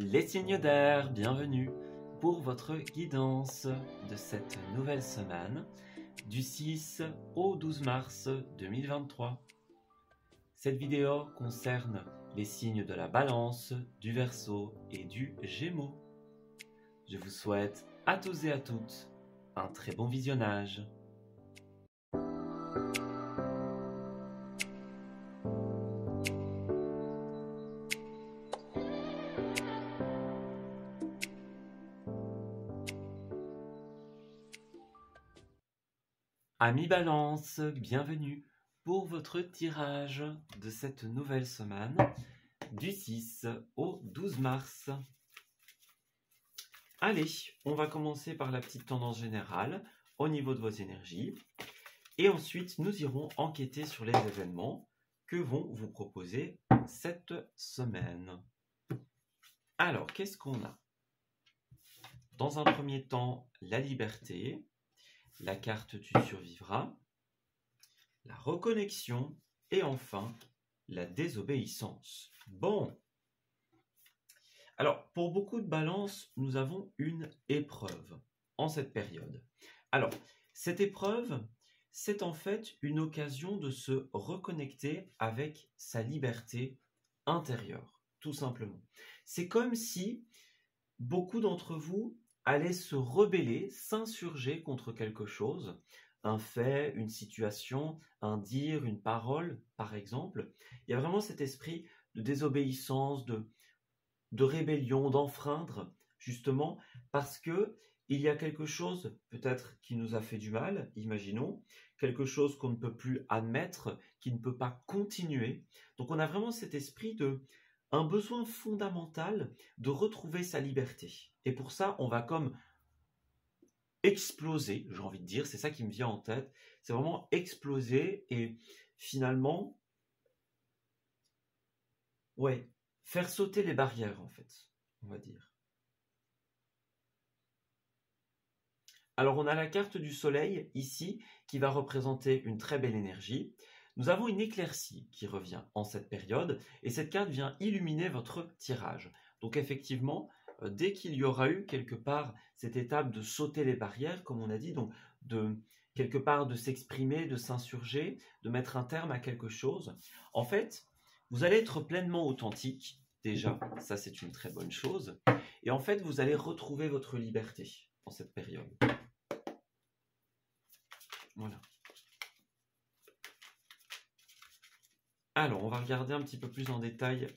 Les signes d'air, bienvenue pour votre guidance de cette nouvelle semaine du 6 au 12 mars 2023. Cette vidéo concerne les signes de la Balance, du Verseau et du Gémeaux. Je vous souhaite à tous et à toutes un très bon visionnage. Amis Balance, bienvenue pour votre tirage de cette nouvelle semaine du 6 au 12 mars. Allez, on va commencer par la petite tendance générale au niveau de vos énergies et ensuite nous irons enquêter sur les événements que vont vous proposer cette semaine. Alors, qu'est-ce qu'on a? Dans un premier temps, la liberté, la carte tu survivras, la reconnexion et enfin la désobéissance. Bon. Alors, pour beaucoup de balances, nous avons une épreuve en cette période. Alors, cette épreuve, c'est en fait une occasion de se reconnecter avec sa liberté intérieure, tout simplement. C'est comme si beaucoup d'entre vous allaient se rebeller, s'insurger contre quelque chose, un fait, une situation, un dire, une parole, par exemple. Il y a vraiment cet esprit de désobéissance, de rébellion, d'enfreindre, justement, parce que il y a quelque chose, peut-être, qui nous a fait du mal, imaginons, quelque chose qu'on ne peut plus admettre, qui ne peut pas continuer. Donc on a vraiment cet esprit un besoin fondamental de retrouver sa liberté. Et pour ça, on va comme exploser, j'ai envie de dire, c'est ça qui me vient en tête, c'est vraiment exploser et finalement, ouais, faire sauter les barrières en fait, on va dire. Alors on a la carte du soleil ici qui va représenter une très belle énergie. Nous avons une éclaircie qui revient en cette période et cette carte vient illuminer votre tirage. Donc effectivement, dès qu'il y aura eu quelque part cette étape de sauter les barrières, comme on a dit, donc de quelque part de s'exprimer, de s'insurger, de mettre un terme à quelque chose, en fait, vous allez être pleinement authentique. Déjà, ça c'est une très bonne chose. Et en fait, vous allez retrouver votre liberté en cette période. Voilà. Alors, on va regarder un petit peu plus en détail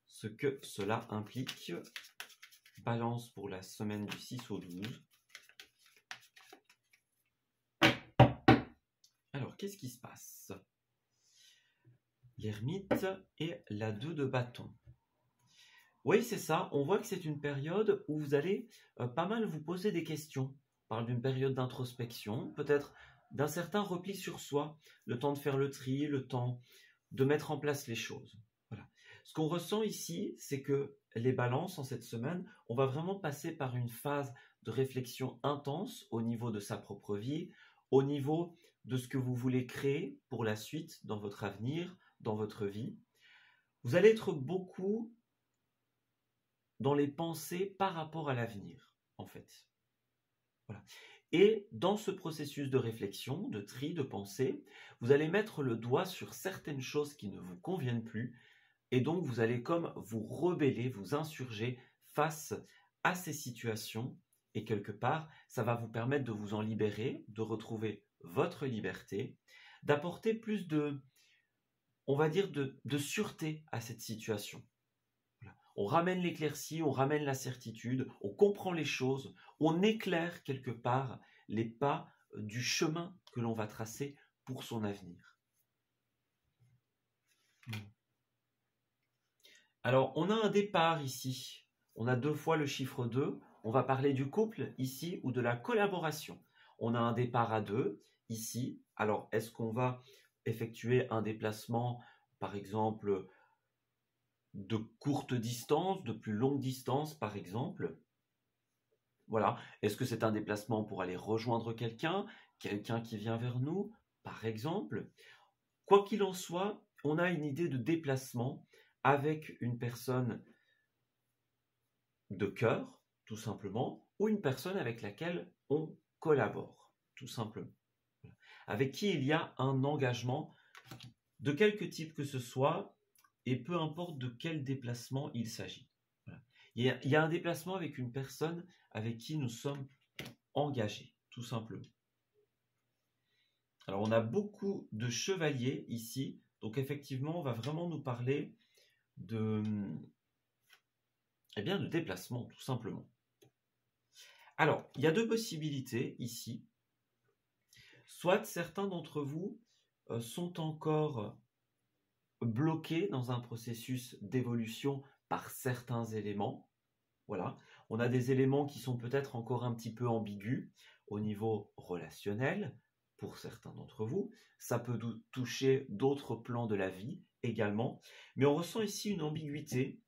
ce que cela implique. Balance pour la semaine du 6 au 12. Alors, qu'est-ce qui se passe? L'ermite et la 2 de bâton. Oui, c'est ça. On voit que c'est une période où vous allez pas mal vous poser des questions. On parle d'une période d'introspection, peut-être d'un certain repli sur soi, le temps de faire le tri, le temps de mettre en place les choses. Voilà. Ce qu'on ressent ici, c'est que les balances en cette semaine, on va vraiment passer par une phase de réflexion intense au niveau de sa propre vie, au niveau de ce que vous voulez créer pour la suite dans votre avenir, dans votre vie. Vous allez être beaucoup dans les pensées par rapport à l'avenir, en fait. Voilà. Et dans ce processus de réflexion, de tri, de pensée, vous allez mettre le doigt sur certaines choses qui ne vous conviennent plus, et donc vous allez comme vous rebeller, vous insurger face à ces situations, et quelque part, ça va vous permettre de vous en libérer, de retrouver votre liberté, d'apporter plus on va dire, de sûreté à cette situation. On ramène l'éclaircie, on ramène la certitude, on comprend les choses, on éclaire quelque part les pas du chemin que l'on va tracer pour son avenir. Alors, on a un départ ici. On a 2 fois le chiffre 2. On va parler du couple ici ou de la collaboration. On a un départ à 2 ici. Alors, est-ce qu'on va effectuer un déplacement, par exemple, de courte distance, de plus longue distance, par exemple? Voilà. Est-ce que c'est un déplacement pour aller rejoindre quelqu'un qui vient vers nous, par exemple? Quoi qu'il en soit, on a une idée de déplacement avec une personne de cœur, tout simplement, ou une personne avec laquelle on collabore, tout simplement. Avec qui il y a un engagement de quelque type que ce soit, et peu importe de quel déplacement il s'agit. Voilà. Il y a un déplacement avec une personne avec qui nous sommes engagés, tout simplement. Alors, on a beaucoup de chevaliers ici, donc effectivement, on va vraiment nous parler de déplacement, tout simplement. Alors, il y a deux possibilités ici. Soit certains d'entre vous sont encore bloqués dans un processus d'évolution par certains éléments. Voilà. On a des éléments qui sont peut-être encore un petit peu ambigus au niveau relationnel pour certains d'entre vous. Ça peut toucher d'autres plans de la vie également. Mais on ressent ici une ambiguïté.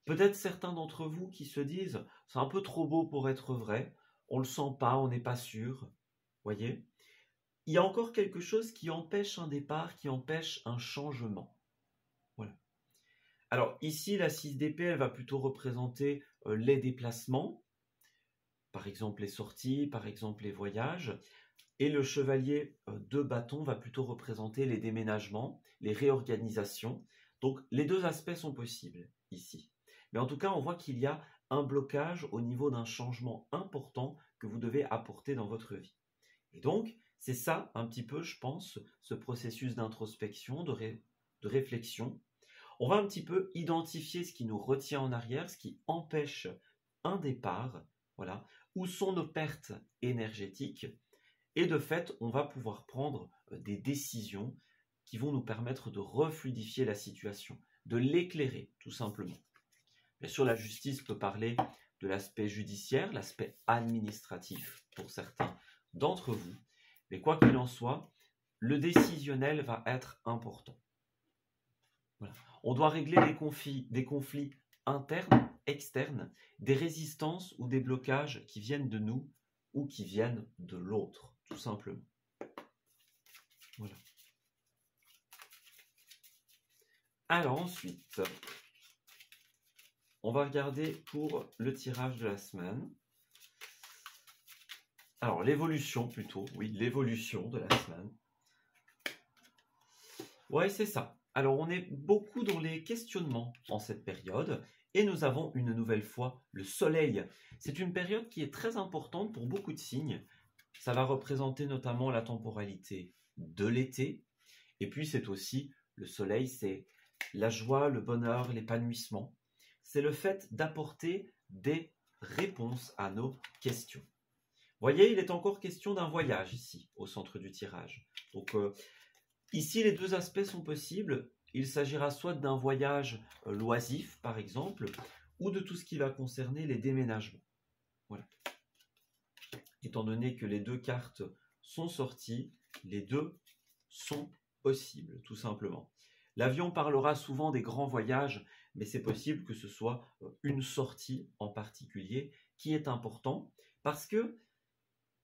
Peut-être certains d'entre vous qui se disent « c'est un peu trop beau pour être vrai, on ne le sent pas, on n'est pas sûr ». Voyez ? Il y a encore quelque chose qui empêche un départ, qui empêche un changement. Voilà. Alors ici, la 6 d'épée, elle va plutôt représenter les déplacements, par exemple les sorties, par exemple les voyages. Et le chevalier de bâton va plutôt représenter les déménagements, les réorganisations. Donc les deux aspects sont possibles ici. Mais en tout cas, on voit qu'il y a un blocage au niveau d'un changement important que vous devez apporter dans votre vie. Et donc, c'est ça un petit peu, je pense, ce processus d'introspection, de réflexion. On va un petit peu identifier ce qui nous retient en arrière, ce qui empêche un départ, voilà, où sont nos pertes énergétiques. Et de fait, on va pouvoir prendre des décisions qui vont nous permettre de refluidifier la situation, de l'éclairer, tout simplement. Bien sûr, la justice peut parler de l'aspect judiciaire, l'aspect administratif pour certains d'entre vous. Mais quoi qu'il en soit, le décisionnel va être important. Voilà. On doit régler des conflits internes, externes, des résistances ou des blocages qui viennent de nous ou qui viennent de l'autre, tout simplement. Voilà. Alors ensuite, on va regarder pour le tirage de la semaine. Alors l'évolution plutôt, oui, l'évolution de la semaine. Ouais, c'est ça. Alors on est beaucoup dans les questionnements en cette période et nous avons une nouvelle fois le soleil. C'est une période qui est très importante pour beaucoup de signes. Ça va représenter notamment la temporalité de l'été. Et puis c'est aussi, le soleil, c'est la joie, le bonheur, l'épanouissement. C'est le fait d'apporter des réponses à nos questions. Vous voyez, il est encore question d'un voyage ici, au centre du tirage. Donc ici, les deux aspects sont possibles. Il s'agira soit d'un voyage loisif, par exemple, ou de tout ce qui va concerner les déménagements. Voilà. Étant donné que les deux cartes sont sorties, les deux sont possibles, tout simplement. L'avion parlera souvent des grands voyages, mais c'est possible que ce soit une sortie en particulier qui est important, parce que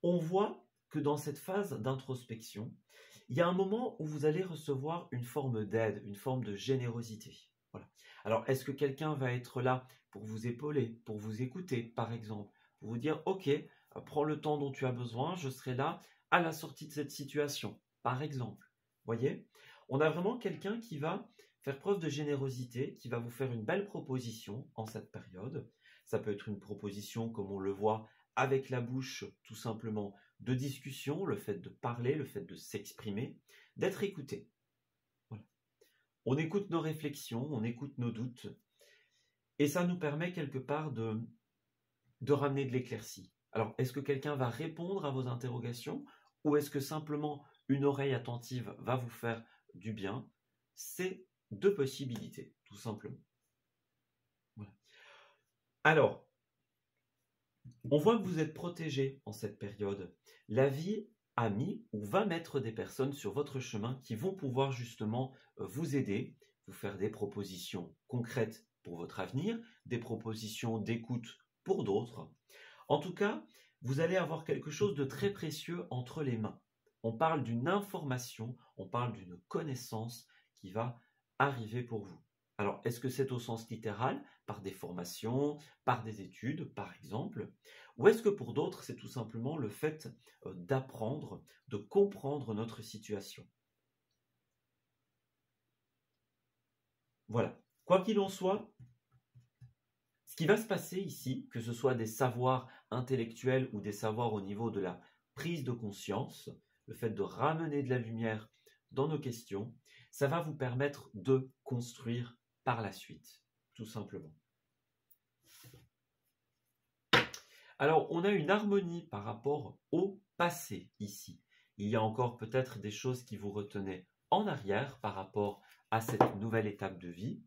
on voit que dans cette phase d'introspection, il y a un moment où vous allez recevoir une forme d'aide, une forme de générosité. Voilà. Alors, est-ce que quelqu'un va être là pour vous épauler, pour vous écouter, par exemple, pour vous dire « Ok, prends le temps dont tu as besoin, je serai là à la sortie de cette situation », par exemple. Voyez, on a vraiment quelqu'un qui va faire preuve de générosité, qui va vous faire une belle proposition en cette période. Ça peut être une proposition, comme on le voit, avec la bouche, tout simplement, de discussion, le fait de parler, le fait de s'exprimer, d'être écouté. Voilà. On écoute nos réflexions, on écoute nos doutes, et ça nous permet quelque part de ramener de l'éclaircie. Alors, est-ce que quelqu'un va répondre à vos interrogations, ou est-ce que simplement une oreille attentive va vous faire du bien? C'est deux possibilités, tout simplement. Voilà. Alors, on voit que vous êtes protégé en cette période. La vie a mis ou va mettre des personnes sur votre chemin qui vont pouvoir justement vous aider, vous faire des propositions concrètes pour votre avenir, des propositions d'écoute pour d'autres. En tout cas, vous allez avoir quelque chose de très précieux entre les mains. On parle d'une information, on parle d'une connaissance qui va arriver pour vous. Alors, est-ce que c'est au sens littéral, par des formations, par des études, par exemple, ou est-ce que pour d'autres, c'est tout simplement le fait d'apprendre, de comprendre notre situation? Voilà. Quoi qu'il en soit, ce qui va se passer ici, que ce soit des savoirs intellectuels ou des savoirs au niveau de la prise de conscience, le fait de ramener de la lumière dans nos questions, ça va vous permettre de construire par la suite, tout simplement. Alors, on a une harmonie par rapport au passé ici. Il y a encore peut-être des choses qui vous retenaient en arrière par rapport à cette nouvelle étape de vie.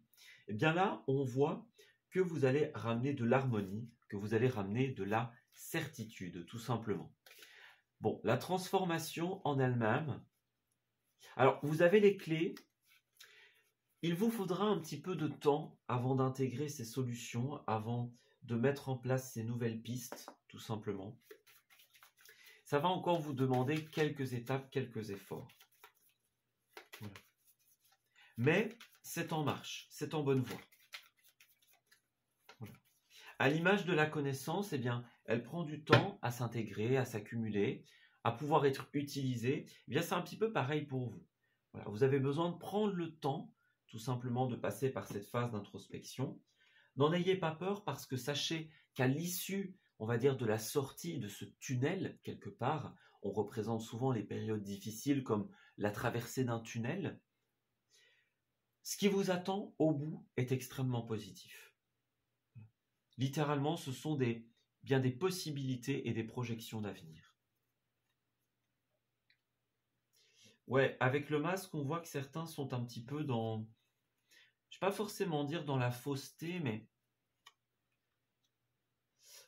Et bien là, on voit que vous allez ramener de l'harmonie, que vous allez ramener de la certitude, tout simplement. Bon, la transformation en elle-même. Alors, vous avez les clés. Il vous faudra un petit peu de temps avant d'intégrer ces solutions, avant de mettre en place ces nouvelles pistes, tout simplement. Ça va encore vous demander quelques étapes, quelques efforts. Voilà. Mais c'est en marche, c'est en bonne voie. Voilà. À l'image de la connaissance, eh bien, elle prend du temps à s'intégrer, à s'accumuler, à pouvoir être utilisée. Eh bien, c'est un petit peu pareil pour vous. Voilà. Vous avez besoin de prendre le temps, tout simplement, de passer par cette phase d'introspection. N'en ayez pas peur parce que sachez qu'à l'issue, on va dire, de la sortie de ce tunnel, quelque part, on représente souvent les périodes difficiles comme la traversée d'un tunnel. Ce qui vous attend au bout est extrêmement positif. Littéralement, ce sont bien des possibilités et des projections d'avenir. Ouais, avec le masque, on voit que certains sont un petit peu dans, je ne vais pas forcément dire dans la fausseté, mais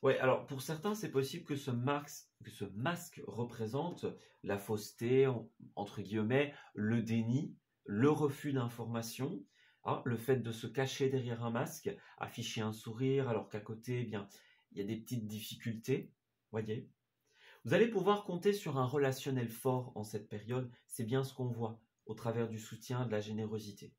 ouais, alors pour certains, c'est possible que ce masque représente la fausseté, entre guillemets, le déni, le refus d'information, hein, le fait de se cacher derrière un masque, afficher un sourire, alors qu'à côté, eh bien, il y a des petites difficultés, voyez. Vous allez pouvoir compter sur un relationnel fort en cette période, c'est bien ce qu'on voit, au travers du soutien, de la générosité.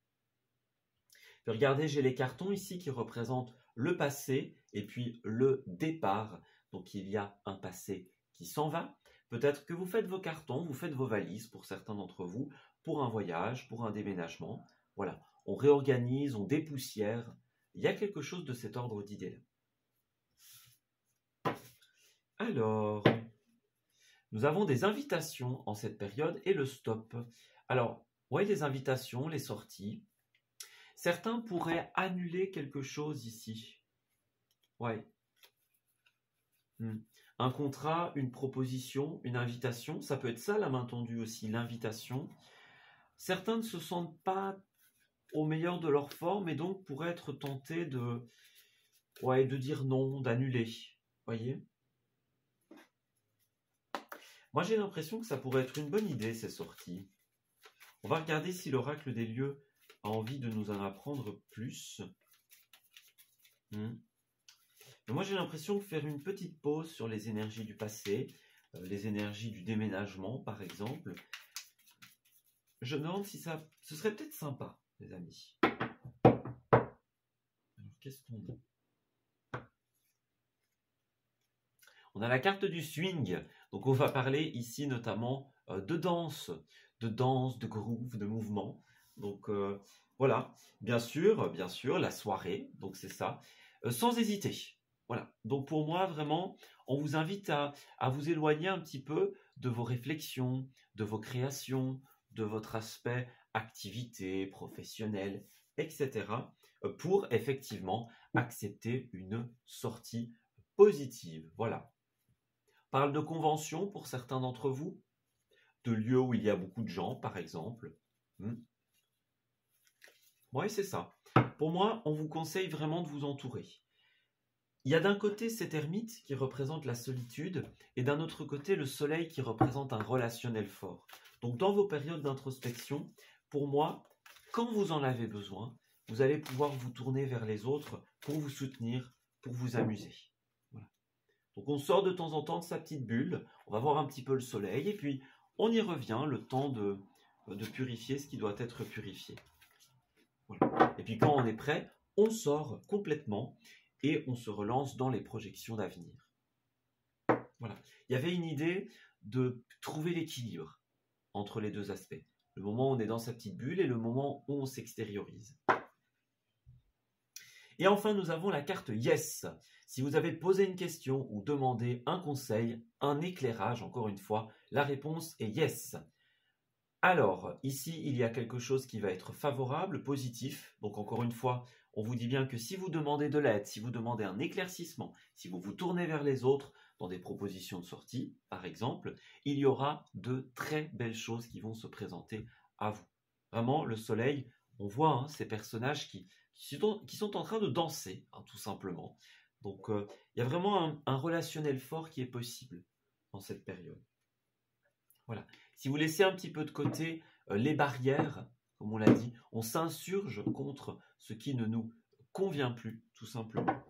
Puis regardez, j'ai les cartons ici qui représentent le passé et puis le départ. Donc il y a un passé qui s'en va. Peut-être que vous faites vos cartons, vous faites vos valises pour certains d'entre vous, pour un voyage, pour un déménagement. Voilà, on réorganise, on dépoussière. Il y a quelque chose de cet ordre d'idées-là. Alors, nous avons des invitations en cette période et le stop. Alors, voyez les invitations, les sorties. Certains pourraient annuler quelque chose ici. Ouais. Un contrat, une proposition, une invitation, ça peut être ça la main tendue aussi, l'invitation. Certains ne se sentent pas au meilleur de leur forme et donc pourraient être tentés de dire non, d'annuler. Voyez? Moi j'ai l'impression que ça pourrait être une bonne idée ces sorties. On va regarder si l'oracle des lieux a envie de nous en apprendre plus. Mais moi j'ai l'impression que faire une petite pause sur les énergies du passé, les énergies du déménagement par exemple, je me demande si ce serait peut-être sympa, les amis. Alors qu'est-ce qu'on a? On a la carte du swing, donc on va parler ici notamment de danse, de groove, de mouvement. Donc voilà, bien sûr, la soirée, donc c'est ça, sans hésiter. Voilà, donc pour moi vraiment, on vous invite à vous éloigner un petit peu de vos réflexions, de vos créations, de votre aspect activité professionnelle, etc. pour effectivement accepter une sortie positive. Voilà. On parle de convention pour certains d'entre vous, de lieux où il y a beaucoup de gens, par exemple. Oui, c'est ça. Pour moi, on vous conseille vraiment de vous entourer. Il y a d'un côté cet ermite qui représente la solitude et d'un autre côté le soleil qui représente un relationnel fort. Donc dans vos périodes d'introspection, pour moi, quand vous en avez besoin, vous allez pouvoir vous tourner vers les autres pour vous soutenir, pour vous amuser. Voilà. Donc on sort de temps en temps de sa petite bulle, on va voir un petit peu le soleil et puis on y revient, le temps de purifier ce qui doit être purifié. Voilà. Et puis quand on est prêt, on sort complètement et on se relance dans les projections d'avenir. Voilà. Il y avait une idée de trouver l'équilibre entre les deux aspects. Le moment où on est dans sa petite bulle et le moment où on s'extériorise. Et enfin, nous avons la carte Yes. Si vous avez posé une question ou demandé un conseil, un éclairage, encore une fois, la réponse est Yes. Alors, ici, il y a quelque chose qui va être favorable, positif. Donc, encore une fois, on vous dit bien que si vous demandez de l'aide, si vous demandez un éclaircissement, si vous vous tournez vers les autres dans des propositions de sortie, par exemple, il y aura de très belles choses qui vont se présenter à vous. Vraiment, le soleil, on voit ces personnages qui sont en train de danser, tout simplement. Donc, il y a vraiment un relationnel fort qui est possible dans cette période. Voilà. Si vous laissez un petit peu de côté les barrières, comme on l'a dit, on s'insurge contre ce qui ne nous convient plus, tout simplement.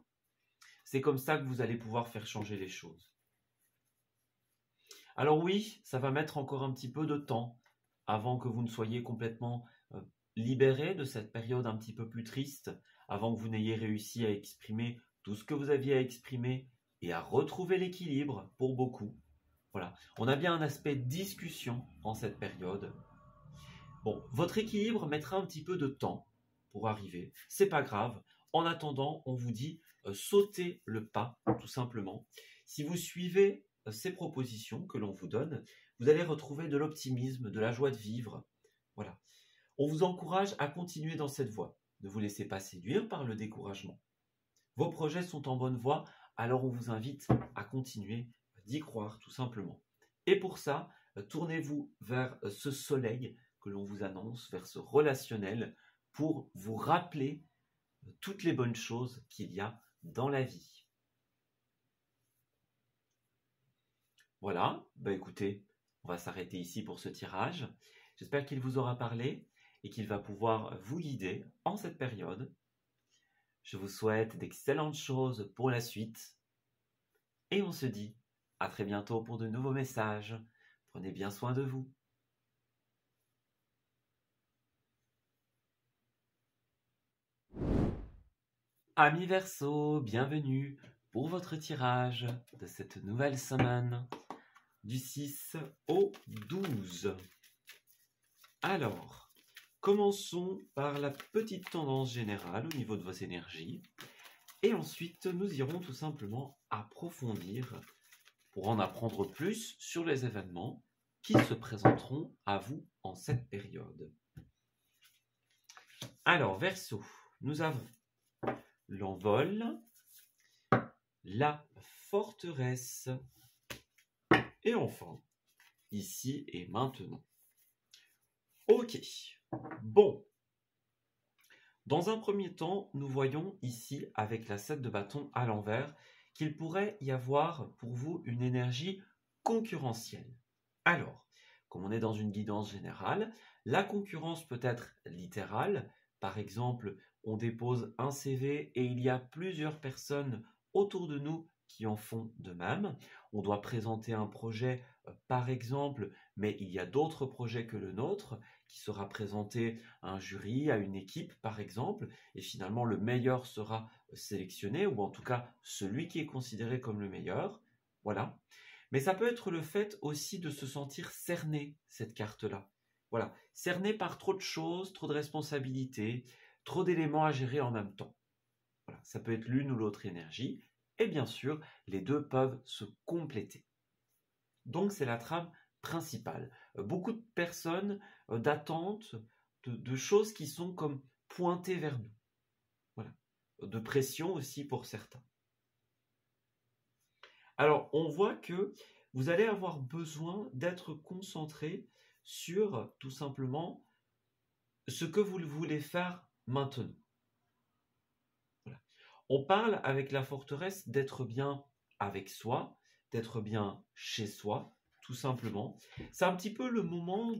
C'est comme ça que vous allez pouvoir faire changer les choses. Alors oui, ça va mettre encore un petit peu de temps avant que vous ne soyez complètement libéré de cette période un petit peu plus triste, avant que vous n'ayez réussi à exprimer tout ce que vous aviez à exprimer et à retrouver l'équilibre pour beaucoup. Voilà, on a bien un aspect discussion en cette période. Bon, votre équilibre mettra un petit peu de temps pour arriver, c'est pas grave. En attendant, on vous dit sautez le pas, tout simplement. Si vous suivez ces propositions que l'on vous donne, vous allez retrouver de l'optimisme, de la joie de vivre. Voilà. On vous encourage à continuer dans cette voie. Ne vous laissez pas séduire par le découragement. Vos projets sont en bonne voie, alors on vous invite à continuer d'y croire tout simplement. Et pour ça, tournez-vous vers ce soleil que l'on vous annonce, vers ce relationnel, pour vous rappeler toutes les bonnes choses qu'il y a dans la vie. Voilà, écoutez, on va s'arrêter ici pour ce tirage. J'espère qu'il vous aura parlé et qu'il va pouvoir vous guider en cette période. Je vous souhaite d'excellentes choses pour la suite. Et on se dit à très bientôt pour de nouveaux messages. Prenez bien soin de vous. Amis Verseau, bienvenue pour votre tirage de cette nouvelle semaine du 6 au 12. Alors, commençons par la petite tendance générale au niveau de vos énergies. Et ensuite, nous irons tout simplement approfondir pour en apprendre plus sur les événements qui se présenteront à vous en cette période. Alors, Verseau, nous avons l'envol, la forteresse et enfin, ici et maintenant. Ok, bon. Dans un premier temps, nous voyons ici, avec la 7 de bâton à l'envers, qu'il pourrait y avoir pour vous une énergie concurrentielle. Alors, comme on est dans une guidance générale, la concurrence peut être littérale. Par exemple, on dépose un CV et il y a plusieurs personnes autour de nous qui en font de même. On doit présenter un projet, par exemple, mais il y a d'autres projets que le nôtre qui sera présenté à un jury, à une équipe, par exemple, et finalement le meilleur sera sélectionné, ou en tout cas celui qui est considéré comme le meilleur. Voilà. Mais ça peut être le fait aussi de se sentir cerné, cette carte-là. Voilà, cerné par trop de choses, trop de responsabilités, trop d'éléments à gérer en même temps. Voilà, ça peut être l'une ou l'autre énergie, et bien sûr, les deux peuvent se compléter. Donc c'est la trame principale. Beaucoup de personnes d'attente, de choses qui sont comme pointées vers nous. Voilà. De pression aussi pour certains. Alors, on voit que vous allez avoir besoin d'être concentré sur tout simplement ce que vous voulez faire maintenant. Voilà. On parle avec la forteresse d'être bien avec soi, d'être bien chez soi, tout simplement. C'est un petit peu le moment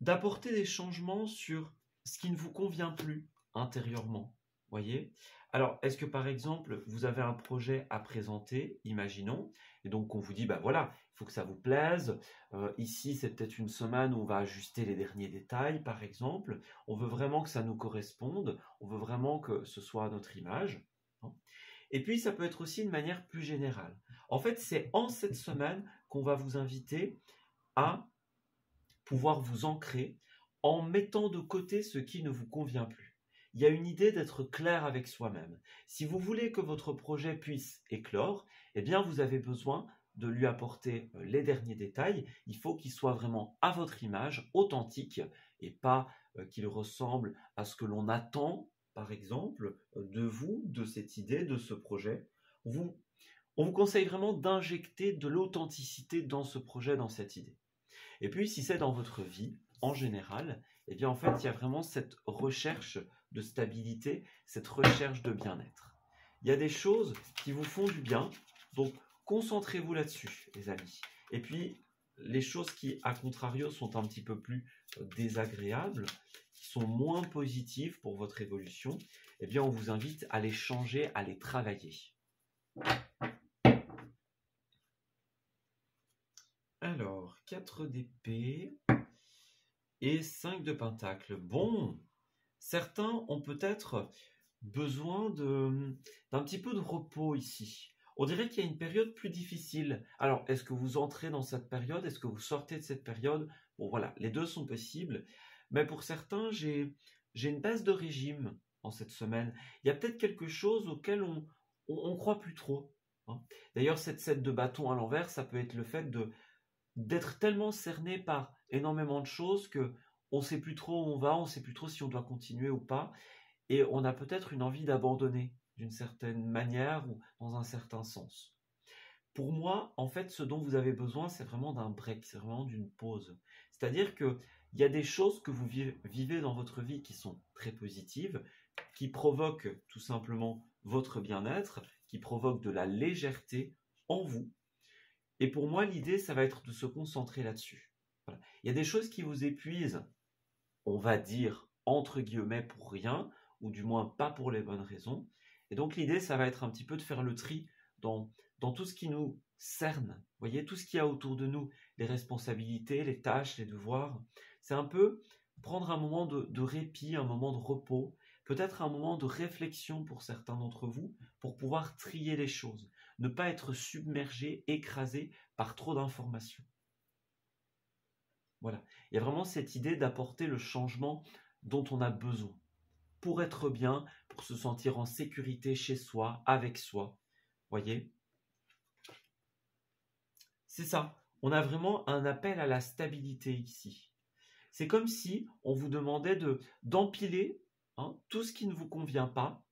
d'apporter des changements sur ce qui ne vous convient plus intérieurement. Voyez? Alors, est-ce que par exemple, vous avez un projet à présenter, imaginons, et donc on vous dit, bah voilà, il faut que ça vous plaise. Ici, c'est peut-être une semaine où on va ajuster les derniers détails, par exemple. On veut vraiment que ça nous corresponde, on veut vraiment que ce soit à notre image, hein. Et puis, ça peut être aussi une manière plus générale. En fait, c'est en cette semaine qu'on va vous inviter à pouvoir vous ancrer en mettant de côté ce qui ne vous convient plus. Il y a une idée d'être clair avec soi-même. Si vous voulez que votre projet puisse éclore, eh bien vous avez besoin de lui apporter les derniers détails. Il faut qu'il soit vraiment à votre image, authentique, et pas qu'il ressemble à ce que l'on attend, par exemple, de vous, de cette idée, de ce projet. On vous conseille vraiment d'injecter de l'authenticité dans ce projet, dans cette idée. Et puis, si c'est dans votre vie, en général, eh bien, en fait, il y a vraiment cette recherche de stabilité, cette recherche de bien-être. Il y a des choses qui vous font du bien, donc concentrez-vous là-dessus, les amis. Et puis, les choses qui, à contrario, sont un petit peu plus désagréables, qui sont moins positives pour votre évolution, eh bien, on vous invite à les changer, à les travailler. Alors, 4 d'épée et 5 de pentacle. Bon, certains ont peut-être besoin d'un petit peu de repos ici. On dirait qu'il y a une période plus difficile. Alors, est-ce que vous entrez dans cette période? Est-ce que vous sortez de cette période? Bon, voilà, les deux sont possibles. Mais pour certains, j'ai une baisse de régime en cette semaine. Il y a peut-être quelque chose auquel on croit plus trop, hein. D'ailleurs, cette 7 de bâton à l'envers, ça peut être le fait d'être tellement cerné par énormément de choses que on ne sait plus trop où on va, on ne sait plus trop si on doit continuer ou pas, et on a peut-être une envie d'abandonner d'une certaine manière ou dans un certain sens. Pour moi, en fait, ce dont vous avez besoin, c'est vraiment d'un break, c'est vraiment d'une pause. C'est-à-dire qu'il y a des choses que vous vivez dans votre vie qui sont très positives, qui provoquent tout simplement votre bien-être, qui provoquent de la légèreté en vous. Et pour moi, l'idée, ça va être de se concentrer là-dessus. Voilà. Il y a des choses qui vous épuisent, on va dire, entre guillemets, pour rien, ou du moins pas pour les bonnes raisons. Et donc l'idée, ça va être un petit peu de faire le tri dans tout ce qui nous cerne. Vous voyez, tout ce qu'il y a autour de nous, les responsabilités, les tâches, les devoirs. C'est un peu prendre un moment de répit, un moment de repos, peut-être un moment de réflexion pour certains d'entre vous, pour pouvoir trier les choses. Ne pas être submergé, écrasé par trop d'informations. Voilà. Il y a vraiment cette idée d'apporter le changement dont on a besoin pour être bien, pour se sentir en sécurité chez soi, avec soi. Voyez? C'est ça. On a vraiment un appel à la stabilité ici. C'est comme si on vous demandait d'empiler tout ce qui ne vous convient pas,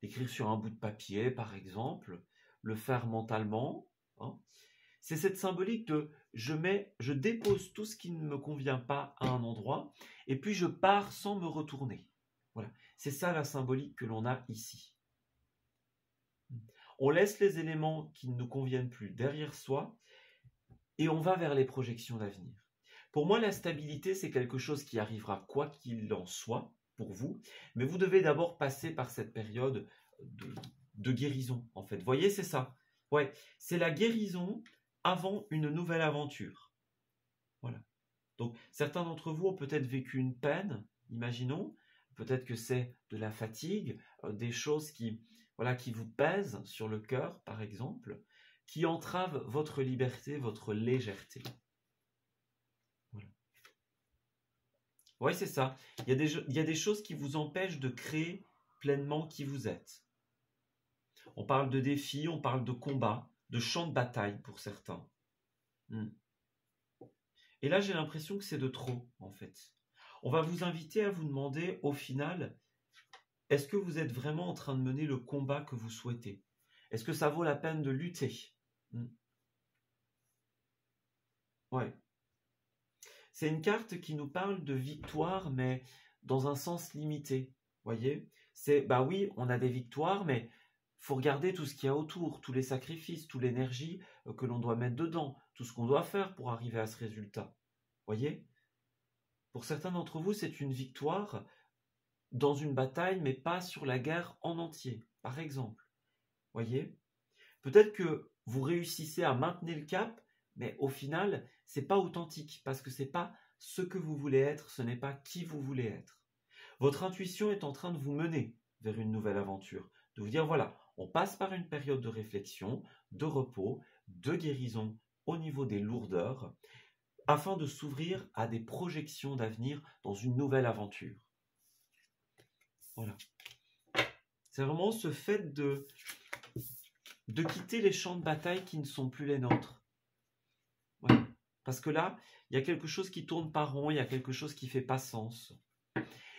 d'écrire sur un bout de papier par exemple, le faire mentalement, hein. C'est cette symbolique de je dépose tout ce qui ne me convient pas à un endroit et puis je pars sans me retourner. Voilà, c'est ça la symbolique que l'on a ici. On laisse les éléments qui ne nous conviennent plus derrière soi et on va vers les projections d'avenir. Pour moi, la stabilité, c'est quelque chose qui arrivera quoi qu'il en soit pour vous, mais vous devez d'abord passer par cette période de guérison, en fait. Vous voyez, c'est ça. Ouais, c'est la guérison avant une nouvelle aventure. Voilà. Donc, certains d'entre vous ont peut-être vécu une peine, imaginons. Peut-être que c'est de la fatigue, des choses qui vous pèsent sur le cœur, par exemple, qui entravent votre liberté, votre légèreté. Voilà. Oui, c'est ça. Il y a des choses qui vous empêchent de créer pleinement qui vous êtes. On parle de défis, on parle de combats, de champs de bataille pour certains. Et là, j'ai l'impression que c'est de trop, en fait. On va vous inviter à vous demander, au final, est-ce que vous êtes vraiment en train de mener le combat que vous souhaitez? Est-ce que ça vaut la peine de lutter? Ouais. C'est une carte qui nous parle de victoire, mais dans un sens limité. Voyez? Bah oui, on a des victoires, mais faut regarder tout ce qu'il y a autour, tous les sacrifices, toute l'énergie que l'on doit mettre dedans, tout ce qu'on doit faire pour arriver à ce résultat. Voyez? Pour certains d'entre vous, c'est une victoire, dans une bataille, mais pas sur la guerre en entier, par exemple. Voyez? Peut-être que vous réussissez à maintenir le cap, mais au final, c'est pas authentique, parce que c'est pas ce que vous voulez être, ce n'est pas qui vous voulez être. Votre intuition est en train de vous mener vers une nouvelle aventure, de vous dire, voilà, on passe par une période de réflexion, de repos, de guérison au niveau des lourdeurs, afin de s'ouvrir à des projections d'avenir dans une nouvelle aventure. Voilà. C'est vraiment ce fait de quitter les champs de bataille qui ne sont plus les nôtres. Voilà. Parce que là, il y a quelque chose qui tourne pas rond, il y a quelque chose qui fait pas sens.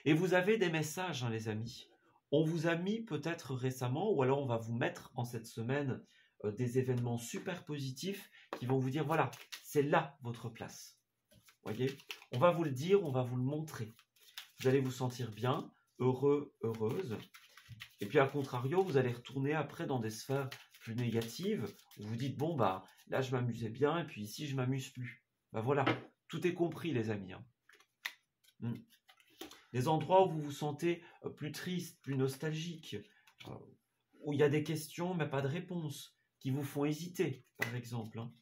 Et vous avez des messages, hein, les amis. On vous a mis peut-être récemment, ou alors on va vous mettre en cette semaine des événements super positifs qui vont vous dire, voilà, c'est là votre place. Voyez, on va vous le dire, on va vous le montrer. Vous allez vous sentir bien, heureux, heureuse. Et puis, à contrario, vous allez retourner après dans des sphères plus négatives où vous dites, bon, bah, là, je m'amusais bien, et puis ici, je m'amuse plus. Bah voilà, tout est compris, les amis. Hein. Les endroits où vous vous sentez plus triste, plus nostalgique, où il y a des questions, mais pas de réponses, qui vous font hésiter, par exemple. Hein.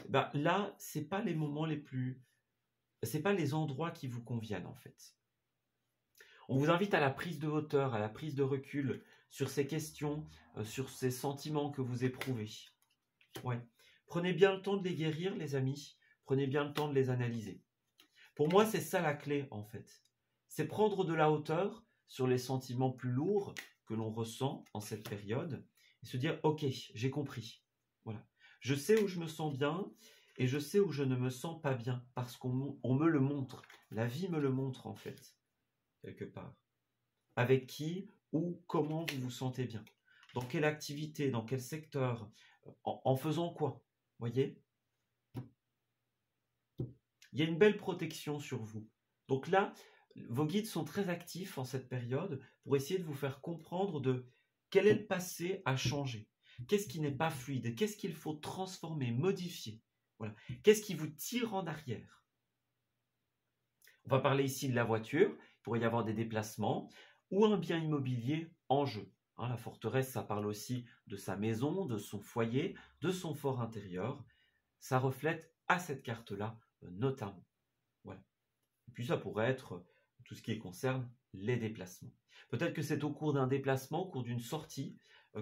Bah, là, c'est pas les moments les plus... C'est pas les endroits qui vous conviennent, en fait. On vous invite à la prise de hauteur, à la prise de recul sur ces questions, sur ces sentiments que vous éprouvez. Ouais. Prenez bien le temps de les guérir, les amis. Prenez bien le temps de les analyser. Pour moi, c'est ça la clé, en fait. C'est prendre de la hauteur sur les sentiments plus lourds que l'on ressent en cette période et se dire, ok, j'ai compris. Voilà. Je sais où je me sens bien et je sais où je ne me sens pas bien parce qu'on me le montre. La vie me le montre, en fait. Quelque part. Avec qui, où, comment vous vous sentez bien. Dans quelle activité, dans quel secteur, en faisant quoi. Voyez ? Il y a une belle protection sur vous. Donc là, vos guides sont très actifs en cette période pour essayer de vous faire comprendre de quel est le passé à changer. Qu'est-ce qui n'est pas fluide? Qu'est-ce qu'il faut transformer, modifier? Voilà. Qu'est-ce qui vous tire en arrière? On va parler ici de la voiture. Il pourrait y avoir des déplacements ou un bien immobilier en jeu. Hein, la forteresse, ça parle aussi de sa maison, de son foyer, de son fort intérieur. Ça reflète à cette carte-là notamment. Voilà. Et puis ça pourrait être tout ce qui concerne les déplacements. Peut-être que c'est au cours d'un déplacement, au cours d'une sortie,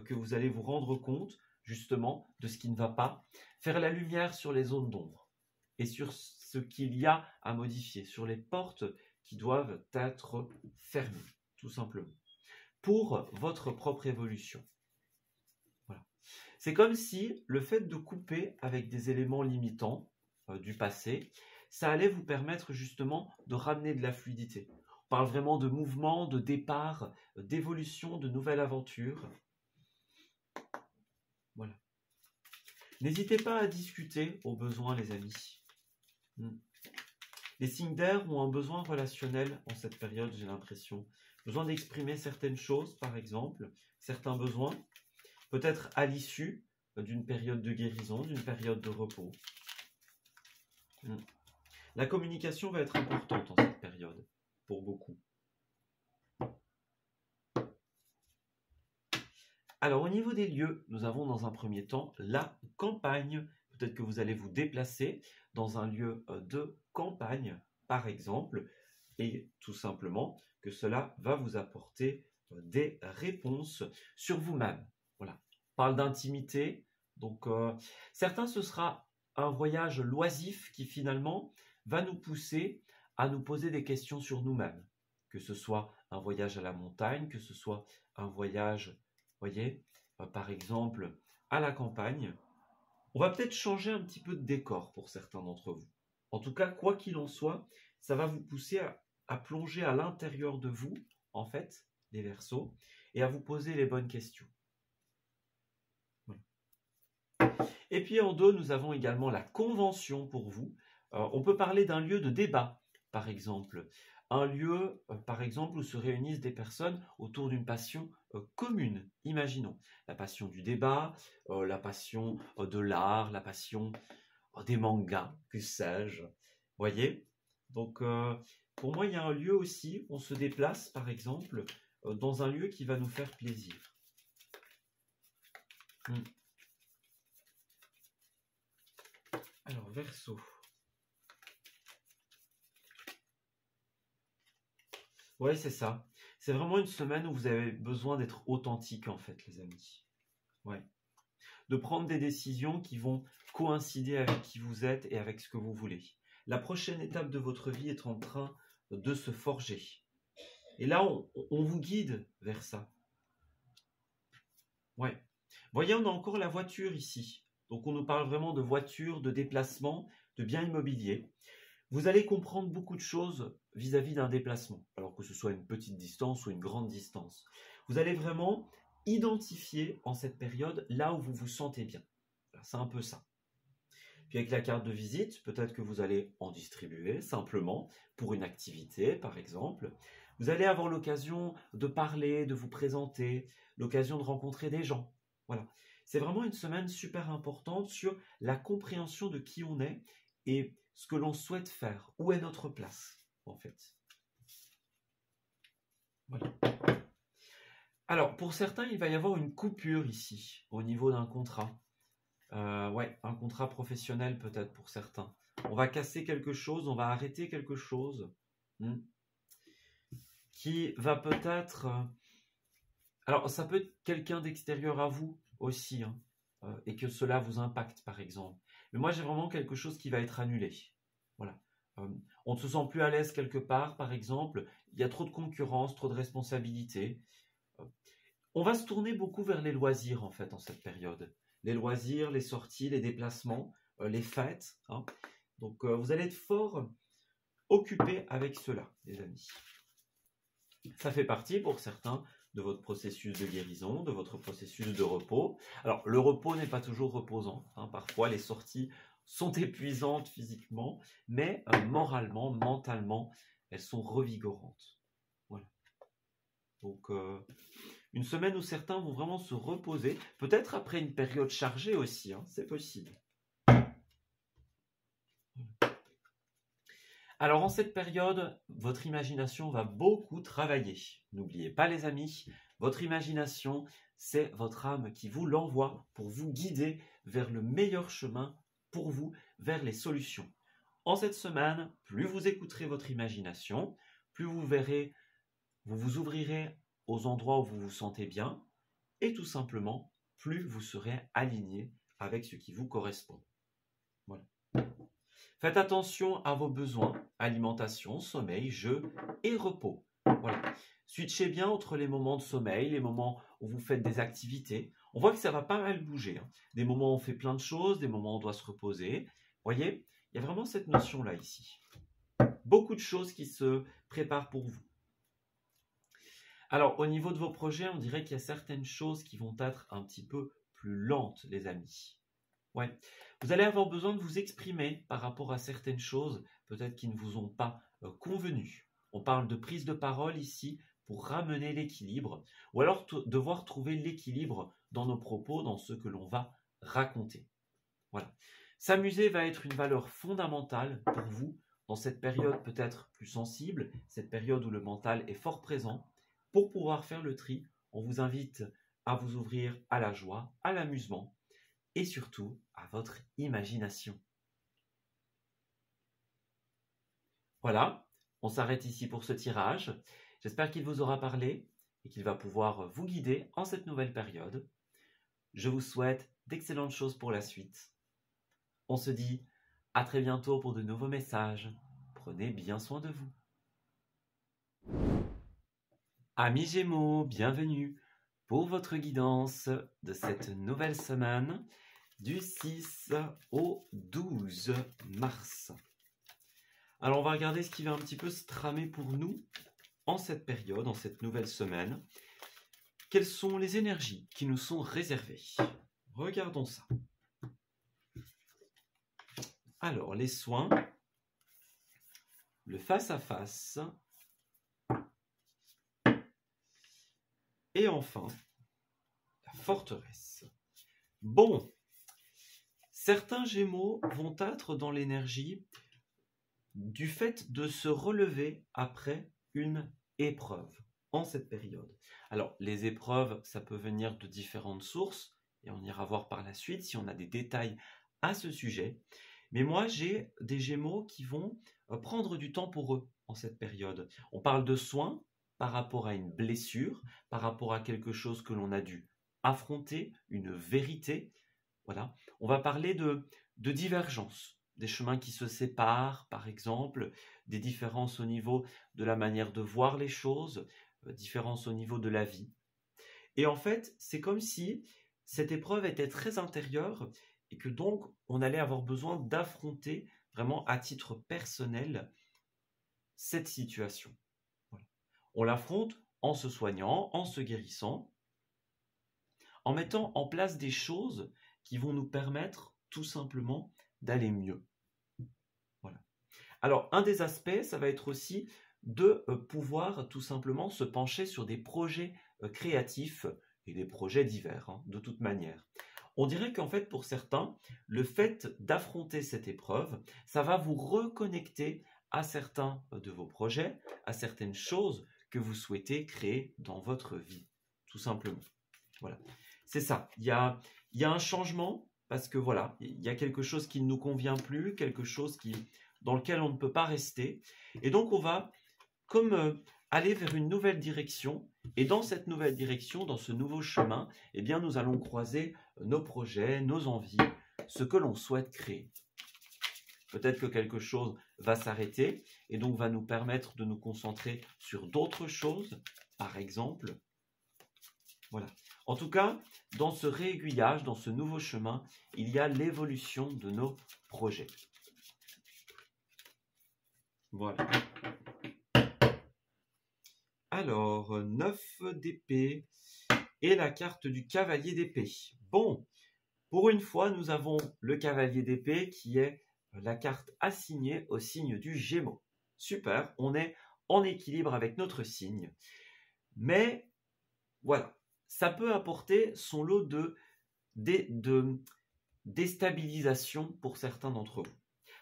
que vous allez vous rendre compte justement de ce qui ne va pas, faire la lumière sur les zones d'ombre et sur ce qu'il y a à modifier, sur les portes qui doivent être fermées, tout simplement, pour votre propre évolution. Voilà. C'est comme si le fait de couper avec des éléments limitants du passé, ça allait vous permettre justement de ramener de la fluidité. On parle vraiment de mouvement, de départ, d'évolution, de nouvelles aventures. Voilà. N'hésitez pas à discuter au besoin, les amis. Les signes d'air ont un besoin relationnel en cette période, j'ai l'impression. Besoin d'exprimer certaines choses, par exemple, certains besoins, peut-être à l'issue d'une période de guérison, d'une période de repos. La communication va être importante en cette période, pour beaucoup. Alors, au niveau des lieux, nous avons dans un premier temps la campagne. Peut-être que vous allez vous déplacer dans un lieu de campagne, par exemple, et tout simplement que cela va vous apporter des réponses sur vous-même. Voilà. On parle d'intimité. Donc, certains, ce sera un voyage loisif qui finalement va nous pousser à nous poser des questions sur nous-mêmes. Que ce soit un voyage à la montagne, que ce soit un voyage, voyez, par exemple, à la campagne. On va peut-être changer un petit peu de décor pour certains d'entre vous. En tout cas, quoi qu'il en soit, ça va vous pousser à plonger à l'intérieur de vous, en fait, les Verseaux, et à vous poser les bonnes questions. Voilà. Et puis en dos, nous avons également la convention pour vous. On peut parler d'un lieu de débat, par exemple. Un lieu, par exemple, où se réunissent des personnes autour d'une passion commune. Imaginons la passion du débat, la passion de l'art, la passion des mangas, que sais-je. Voyez? Donc, Pour moi, il y a un lieu aussi, on se déplace par exemple dans un lieu qui va nous faire plaisir. Alors, Verseau. Ouais, c'est ça. C'est vraiment une semaine où vous avez besoin d'être authentique en fait, les amis. Ouais. De prendre des décisions qui vont coïncider avec qui vous êtes et avec ce que vous voulez. La prochaine étape de votre vie est en train de se forger. Et là, on vous guide vers ça. Ouais. Vous voyez, on a encore la voiture ici. Donc, on nous parle vraiment de voiture, de déplacement, de biens immobiliers. Vous allez comprendre beaucoup de choses vis-à-vis d'un déplacement, alors que ce soit une petite distance ou une grande distance. Vous allez vraiment identifier en cette période là où vous vous sentez bien. C'est un peu ça. Puis avec la carte de visite, peut-être que vous allez en distribuer simplement pour une activité, par exemple. Vous allez avoir l'occasion de parler, de vous présenter, l'occasion de rencontrer des gens. Voilà. C'est vraiment une semaine super importante sur la compréhension de qui on est et ce que l'on souhaite faire. Où est notre place, en fait. Voilà. Alors, pour certains, il va y avoir une coupure ici, au niveau d'un contrat. Ouais, un contrat professionnel peut-être pour certains. On va casser quelque chose, on va arrêter quelque chose qui va peut-être... alors, ça peut être quelqu'un d'extérieur à vous aussi, et que cela vous impacte, par exemple. Mais moi, j'ai vraiment quelque chose qui va être annulé. Voilà. On ne se sent plus à l'aise quelque part, par exemple. Il y a trop de concurrence, trop de responsabilités. On va se tourner beaucoup vers les loisirs, en fait, en cette période. Les loisirs, les sorties, les déplacements, les fêtes. Donc, vous allez être fort occupé avec cela, les amis. Ça fait partie, pour certains, de votre processus de guérison, de votre processus de repos. Alors, le repos n'est pas toujours reposant. Parfois, les sorties sont épuisantes physiquement, mais moralement, mentalement, elles sont revigorantes. Voilà. Donc, une semaine où certains vont vraiment se reposer, peut-être après une période chargée aussi, c'est possible. Alors en cette période, votre imagination va beaucoup travailler. N'oubliez pas les amis, votre imagination, c'est votre âme qui vous l'envoie pour vous guider vers le meilleur chemin pour vous, vers les solutions. En cette semaine, plus vous écouterez votre imagination, plus vous verrez, vous vous ouvrirez aux endroits où vous vous sentez bien, et tout simplement, plus vous serez aligné avec ce qui vous correspond. Voilà. Faites attention à vos besoins, alimentation, sommeil, jeu et repos. Voilà. Switchez bien entre les moments de sommeil, les moments où vous faites des activités. On voit que ça va pas mal bouger. Des moments où on fait plein de choses, des moments où on doit se reposer. Vous voyez, il y a vraiment cette notion-là ici. Beaucoup de choses qui se préparent pour vous. Alors, au niveau de vos projets, on dirait qu'il y a certaines choses qui vont être un petit peu plus lentes, les amis. Ouais. Vous allez avoir besoin de vous exprimer par rapport à certaines choses, peut-être qui ne vous ont pas convenu. On parle de prise de parole ici pour ramener l'équilibre, ou alors devoir trouver l'équilibre dans nos propos, dans ce que l'on va raconter. Voilà. S'amuser va être une valeur fondamentale pour vous dans cette période peut-être plus sensible, cette période où le mental est fort présent. Pour pouvoir faire le tri, on vous invite à vous ouvrir à la joie, à l'amusement, et surtout à votre imagination. Voilà, on s'arrête ici pour ce tirage. J'espère qu'il vous aura parlé et qu'il va pouvoir vous guider en cette nouvelle période. Je vous souhaite d'excellentes choses pour la suite. On se dit à très bientôt pour de nouveaux messages. Prenez bien soin de vous. Amis Gémeaux, bienvenue pour votre guidance de cette nouvelle semaine du 6 au 12 mars. Alors on va regarder ce qui va un petit peu se tramer pour nous en cette période, en cette nouvelle semaine. Quelles sont les énergies qui nous sont réservées? Regardons ça. Alors les soins, le face-à-face, et enfin la forteresse. Bon, certains Gémeaux vont être dans l'énergie du fait de se relever après une épreuve en cette période. Alors, les épreuves, ça peut venir de différentes sources, et on ira voir par la suite si on a des détails à ce sujet. Mais moi, j'ai des Gémeaux qui vont prendre du temps pour eux en cette période. On parle de soins par rapport à une blessure, par rapport à quelque chose que l'on a dû affronter, une vérité. Voilà. On va parler de divergence, des chemins qui se séparent, par exemple, des différences au niveau de la manière de voir les choses, différences au niveau de la vie. Et en fait, c'est comme si cette épreuve était très intérieure et que donc on allait avoir besoin d'affronter vraiment à titre personnel cette situation. Voilà. On l'affronte en se soignant, en se guérissant, en mettant en place des choses qui vont nous permettre tout simplement d'aller mieux. Voilà. Alors, un des aspects, ça va être aussi de pouvoir tout simplement se pencher sur des projets créatifs et des projets divers, hein, de toute manière. On dirait qu'en fait, pour certains, le fait d'affronter cette épreuve, ça va vous reconnecter à certains de vos projets, à certaines choses que vous souhaitez créer dans votre vie, tout simplement. Voilà. C'est ça. Il y a un changement parce que voilà, il y a quelque chose qui ne nous convient plus, quelque chose dans lequel on ne peut pas rester. Et donc, on va comme aller vers une nouvelle direction. Et dans cette nouvelle direction, dans ce nouveau chemin, eh bien, nous allons croiser nos projets, nos envies, ce que l'on souhaite créer. Peut-être que quelque chose va s'arrêter et donc va nous permettre de nous concentrer sur d'autres choses, par exemple. Voilà. En tout cas, dans ce réaiguillage, dans ce nouveau chemin, il y a l'évolution de nos projets. Voilà. Alors, 9 d'épée et la carte du cavalier d'épée. Bon, pour une fois, nous avons le cavalier d'épée qui est la carte assignée au signe du Gémeaux. Super, on est en équilibre avec notre signe. Mais, voilà, ça peut apporter son lot de déstabilisation pour certains d'entre vous.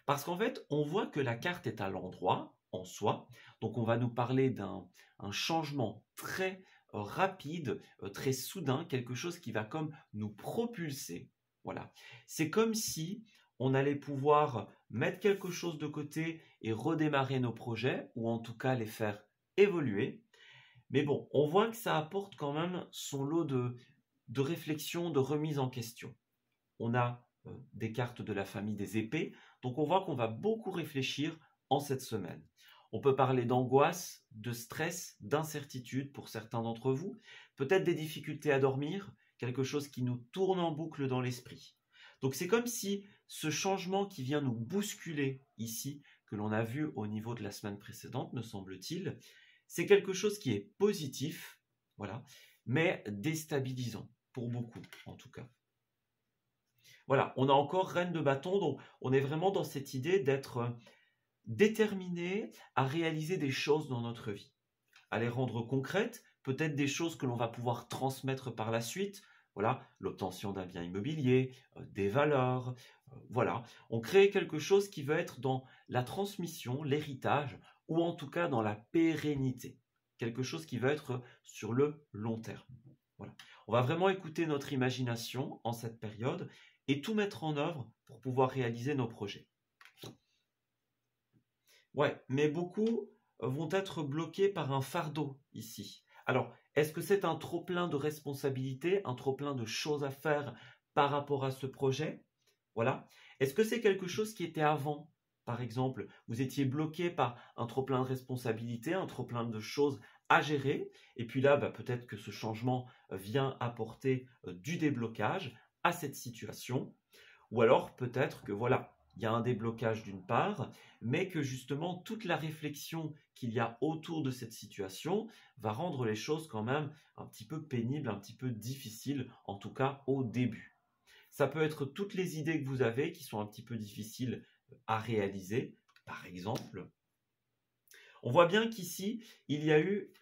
Parce qu'en fait, on voit que la carte est à l'endroit, en soi. Donc, on va nous parler d'un changement très rapide, très soudain, quelque chose qui va comme nous propulser. Voilà. C'est comme si on allait pouvoir mettre quelque chose de côté et redémarrer nos projets, ou en tout cas les faire évoluer. Mais bon, on voit que ça apporte quand même son lot de réflexion, de remise en question. On a des cartes de la famille des épées, donc on voit qu'on va beaucoup réfléchir en cette semaine. On peut parler d'angoisse, de stress, d'incertitude pour certains d'entre vous, peut-être des difficultés à dormir, quelque chose qui nous tourne en boucle dans l'esprit. Donc c'est comme si ce changement qui vient nous bousculer ici, que l'on a vu au niveau de la semaine précédente, me semble-t-il, c'est quelque chose qui est positif, voilà, mais déstabilisant, pour beaucoup en tout cas. Voilà, on a encore reine de bâton, donc on est vraiment dans cette idée d'être déterminé à réaliser des choses dans notre vie, à les rendre concrètes, peut-être des choses que l'on va pouvoir transmettre par la suite, voilà, l'obtention d'un bien immobilier, des valeurs, voilà. On crée quelque chose qui veut être dans la transmission, l'héritage, ou en tout cas dans la pérennité, quelque chose qui va être sur le long terme. Voilà. On va vraiment écouter notre imagination en cette période et tout mettre en œuvre pour pouvoir réaliser nos projets. Ouais, mais beaucoup vont être bloqués par un fardeau ici. Alors, est-ce que c'est un trop-plein de responsabilités, un trop-plein de choses à faire par rapport à ce projet? Voilà. Est-ce que c'est quelque chose qui était avant? Par exemple, vous étiez bloqué par un trop-plein de responsabilités, un trop-plein de choses à gérer, et puis là, peut-être que ce changement vient apporter du déblocage à cette situation, ou alors peut-être que voilà, il y a un déblocage d'une part, mais que justement toute la réflexion qu'il y a autour de cette situation va rendre les choses quand même un petit peu pénibles, un petit peu difficiles, en tout cas au début. Ça peut être toutes les idées que vous avez qui sont un petit peu difficiles à réaliser, par exemple. On voit bien qu'ici, il y a eu,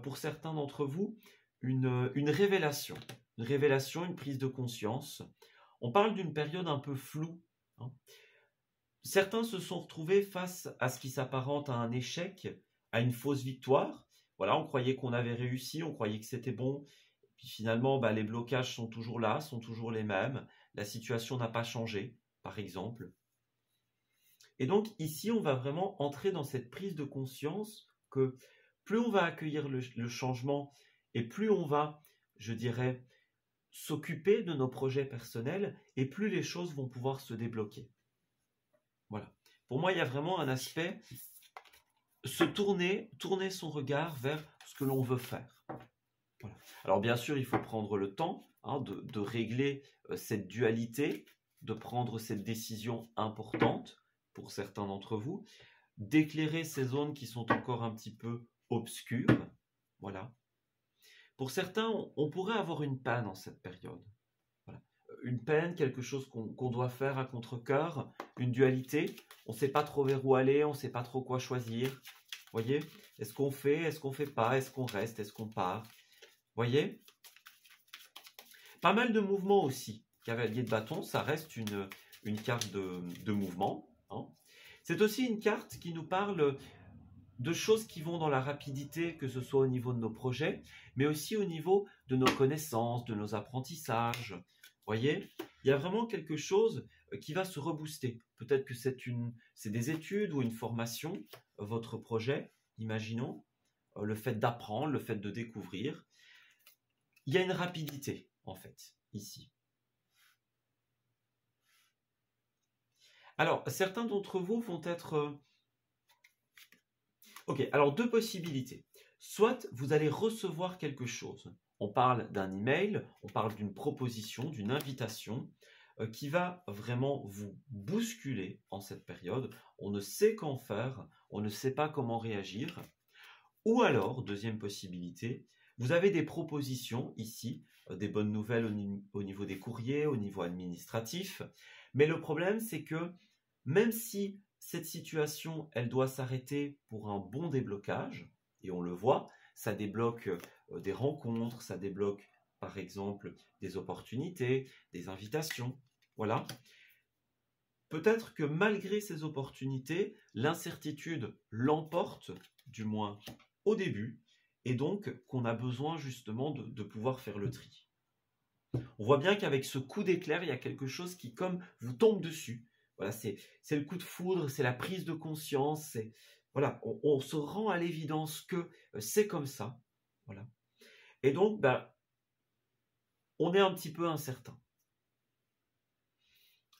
pour certains d'entre vous, une révélation, une prise de conscience. On parle d'une période un peu floue, hein. Certains se sont retrouvés face à ce qui s'apparente à un échec, à une fausse victoire. Voilà, on croyait qu'on avait réussi, on croyait que c'était bon. Puis finalement, les blocages sont toujours là, sont toujours les mêmes. La situation n'a pas changé, par exemple. Et donc ici, on va vraiment entrer dans cette prise de conscience que plus on va accueillir le changement et plus on va, je dirais, s'occuper de nos projets personnels et plus les choses vont pouvoir se débloquer. Voilà. Pour moi, il y a vraiment un aspect, tourner son regard vers ce que l'on veut faire. Voilà. Alors bien sûr, il faut prendre le temps de régler cette dualité, de prendre cette décision importante pour certains d'entre vous, d'éclairer ces zones qui sont encore un petit peu obscures. Voilà. Pour certains, on pourrait avoir une panne en cette période. Voilà. Une peine, quelque chose qu'on doit faire à contre-cœur, une dualité. On ne sait pas trop vers où aller, on ne sait pas trop quoi choisir. Voyez? Est-ce qu'on fait, est-ce qu'on ne fait pas, est-ce qu'on reste, est-ce qu'on part? Voyez? Pas mal de mouvements aussi. Cavalier de bâton, ça reste une carte de mouvement. C'est aussi une carte qui nous parle de choses qui vont dans la rapidité, que ce soit au niveau de nos projets, mais aussi au niveau de nos connaissances, de nos apprentissages. Voyez, il y a vraiment quelque chose qui va se rebooster. Peut-être que c'est des études ou une formation, votre projet, imaginons, le fait d'apprendre, le fait de découvrir. Il y a une rapidité, en fait, ici. Alors, certains d'entre vous vont être... Ok, alors deux possibilités. Soit vous allez recevoir quelque chose. On parle d'un email, on parle d'une proposition, d'une invitation qui va vraiment vous bousculer en cette période. On ne sait qu'en faire, on ne sait pas comment réagir. Ou alors, deuxième possibilité, vous avez des propositions ici, des bonnes nouvelles au niveau des courriers, au niveau administratif. Mais le problème, c'est que même si cette situation, elle doit s'arrêter pour un bon déblocage, et on le voit, ça débloque des rencontres, ça débloque par exemple des opportunités, des invitations, voilà. Peut-être que malgré ces opportunités, l'incertitude l'emporte, du moins au début, et donc qu'on a besoin justement de pouvoir faire le tri. On voit bien qu'avec ce coup d'éclair, il y a quelque chose qui comme vous tombe dessus. Voilà, c'est le coup de foudre, c'est la prise de conscience, voilà, on se rend à l'évidence que c'est comme ça. Voilà. Et donc, on est un petit peu incertain.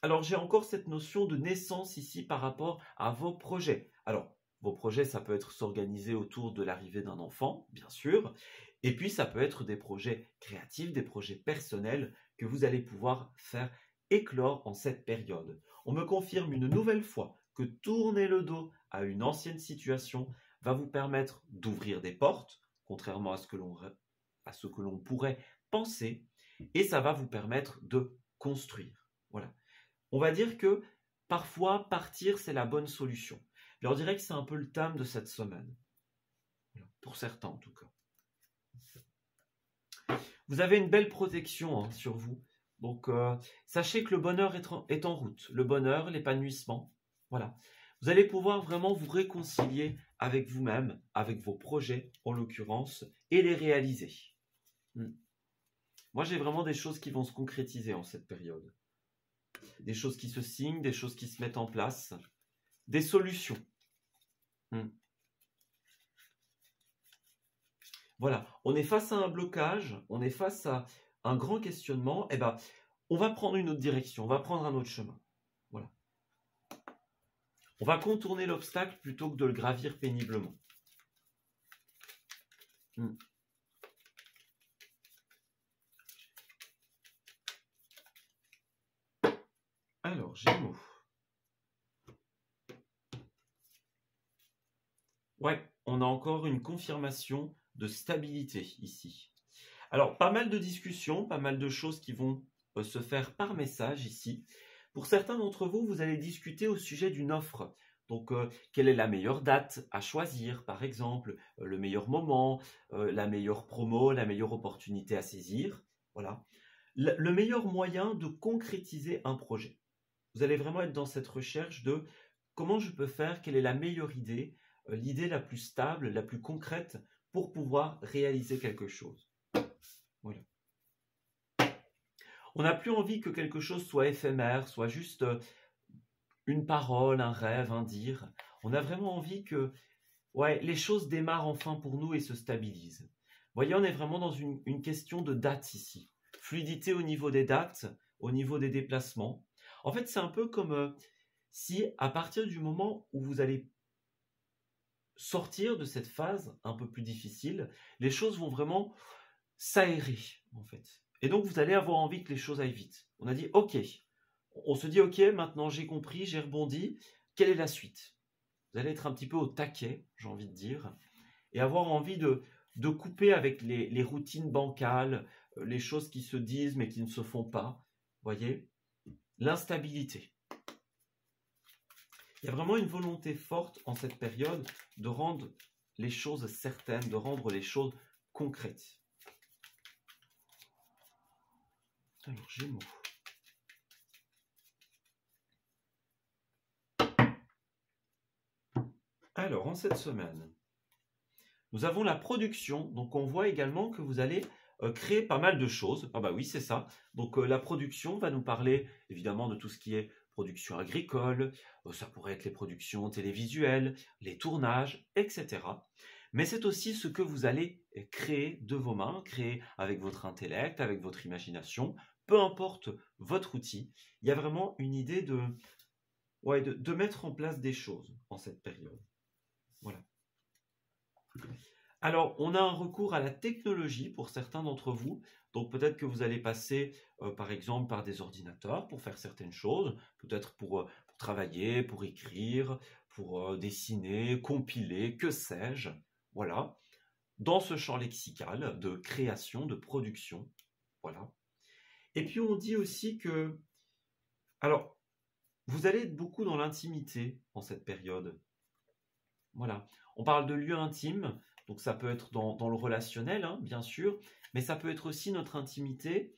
Alors, j'ai encore cette notion de naissance ici par rapport à vos projets. Alors, vos projets, ça peut être s'organiser autour de l'arrivée d'un enfant, bien sûr, et puis ça peut être des projets créatifs, des projets personnels que vous allez pouvoir faire éclore en cette période. On me confirme une nouvelle fois que tourner le dos à une ancienne situation va vous permettre d'ouvrir des portes, contrairement à ce que l'on pourrait penser, et ça va vous permettre de construire. Voilà. On va dire que parfois partir, c'est la bonne solution. Je leur dirais que c'est un peu le thème de cette semaine. Voilà. Pour certains en tout cas. Vous avez une belle protection sur vous. Donc, sachez que le bonheur est en route. Le bonheur, l'épanouissement, voilà. Vous allez pouvoir vraiment vous réconcilier avec vous-même, avec vos projets, en l'occurrence, et les réaliser. Moi, j'ai vraiment des choses qui vont se concrétiser en cette période. Des choses qui se signent, des choses qui se mettent en place, des solutions. Voilà, on est face à un blocage, on est face à un grand questionnement, et on va prendre une autre direction, on va prendre un autre chemin. Voilà. On va contourner l'obstacle plutôt que de le gravir péniblement. Alors, Gémeaux. Ouais, on a encore une confirmation de stabilité ici. Alors, pas mal de discussions, pas mal de choses qui vont se faire par message ici. Pour certains d'entre vous, vous allez discuter au sujet d'une offre. Donc, quelle est la meilleure date à choisir, par exemple, le meilleur moment, la meilleure promo, la meilleure opportunité à saisir. Voilà. Le meilleur moyen de concrétiser un projet. vous allez vraiment être dans cette recherche de comment je peux faire, quelle est la meilleure idée, l'idée la plus stable, la plus concrète pour pouvoir réaliser quelque chose. Voilà. On n'a plus envie que quelque chose soit éphémère, soit juste une parole, un rêve, un dire. On a vraiment envie que les choses démarrent enfin pour nous et se stabilisent. Vous voyez, on est vraiment dans une question de date ici. Fluidité au niveau des dates, au niveau des déplacements. En fait, c'est un peu comme si à partir du moment où vous allez sortir de cette phase un peu plus difficile, les choses vont vraiment s'aérer en fait. Et donc vous allez avoir envie que les choses aillent vite. On a dit ok, on se dit ok, maintenant j'ai compris, j'ai rebondi, quelle est la suite? Vous allez être un petit peu au taquet, j'ai envie de dire, et avoir envie de couper avec les routines bancales, les choses qui se disent mais qui ne se font pas. Voyez, l'instabilité. Il y a vraiment une volonté forte en cette période de rendre les choses certaines, de rendre les choses concrètes. Alors, Gémeaux. Alors, en cette semaine, nous avons la production. Donc, on voit également que vous allez créer pas mal de choses. Ah bah oui, c'est ça. Donc, la production va nous parler évidemment de tout ce qui est production agricole. Ça pourrait être les productions télévisuelles, les tournages, etc. Mais c'est aussi ce que vous allez créer de vos mains, créer avec votre intellect, avec votre imagination, peu importe votre outil. Il y a vraiment une idée de mettre en place des choses en cette période. Voilà. Alors, on a un recours à la technologie pour certains d'entre vous. Donc, peut-être que vous allez passer, par exemple, par des ordinateurs pour faire certaines choses. Peut-être pour travailler, pour écrire, pour dessiner, compiler, que sais-je. Voilà. Dans ce champ lexical de création, de production. Voilà. Et puis, on dit aussi que... Alors, vous allez être beaucoup dans l'intimité en cette période. Voilà. On parle de lieux intimes, donc ça peut être dans le relationnel, hein, bien sûr, mais ça peut être aussi notre intimité.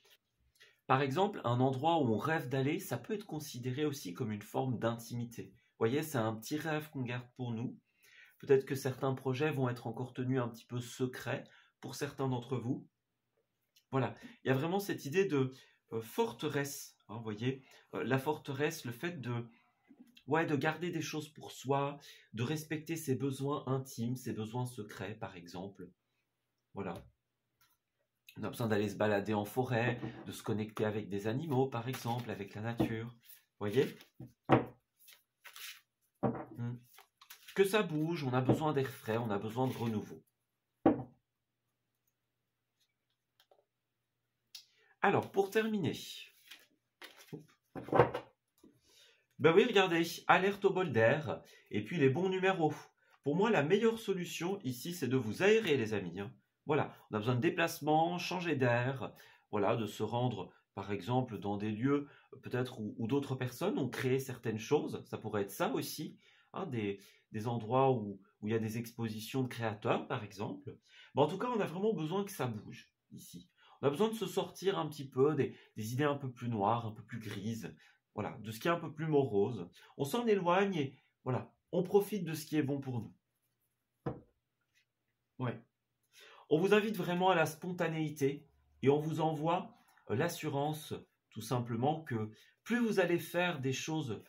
Par exemple, un endroit où on rêve d'aller, ça peut être considéré aussi comme une forme d'intimité. Vous voyez, c'est un petit rêve qu'on garde pour nous. Peut-être que certains projets vont être encore tenus un petit peu secrets pour certains d'entre vous. Voilà, il y a vraiment cette idée de forteresse, hein, vous voyez, la forteresse, le fait de garder des choses pour soi, de respecter ses besoins intimes, ses besoins secrets, par exemple. Voilà. On a besoin d'aller se balader en forêt, de se connecter avec des animaux, par exemple, avec la nature. Vous voyez? Que ça bouge, on a besoin d'air frais, on a besoin de renouveau. Alors, pour terminer... Ben oui, regardez, alerte au bol d'air, et puis les bons numéros. Pour moi, la meilleure solution ici, c'est de vous aérer, les amis. Hein. Voilà, on a besoin de déplacement, changer d'air, voilà, de se rendre, par exemple, dans des lieux peut-être où d'autres personnes ont créé certaines choses. Ça pourrait être ça aussi, hein, des endroits où il y a des expositions de créateurs, par exemple. Mais en tout cas, on a vraiment besoin que ça bouge ici. On a besoin de se sortir un petit peu des idées un peu plus noires, un peu plus grises. Voilà, de ce qui est un peu plus morose. On s'en éloigne et voilà, on profite de ce qui est bon pour nous. Ouais. On vous invite vraiment à la spontanéité et on vous envoie l'assurance tout simplement que plus vous allez faire des choses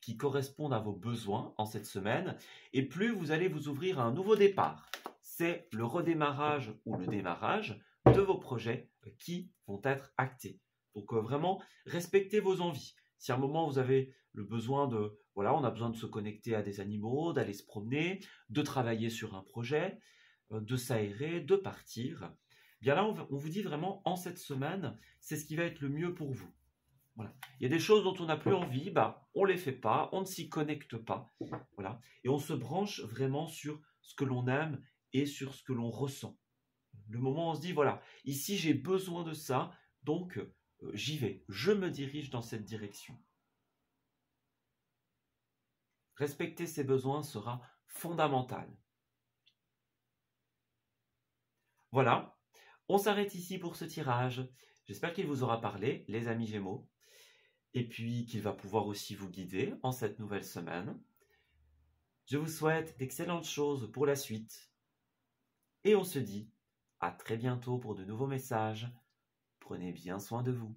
qui correspondent à vos besoins en cette semaine et plus vous allez vous ouvrir à un nouveau départ. C'est le redémarrage ou le démarrage de vos projets qui vont être actés. Donc vraiment, respectez vos envies. Si à un moment vous avez le besoin on a besoin de se connecter à des animaux, d'aller se promener, de travailler sur un projet, de s'aérer, de partir, bien là on vous dit vraiment en cette semaine, c'est ce qui va être le mieux pour vous. Voilà. Il y a des choses dont on n'a plus envie, on ne les fait pas, on ne s'y connecte pas. Voilà. Et on se branche vraiment sur ce que l'on aime et sur ce que l'on ressent. Le moment où on se dit, voilà, ici j'ai besoin de ça, donc j'y vais, je me dirige dans cette direction. Respecter ses besoins sera fondamental. Voilà, on s'arrête ici pour ce tirage. J'espère qu'il vous aura parlé, les amis Gémeaux. et puis qu'il va pouvoir aussi vous guider en cette nouvelle semaine. Je vous souhaite d'excellentes choses pour la suite et on se dit à très bientôt pour de nouveaux messages. Prenez bien soin de vous.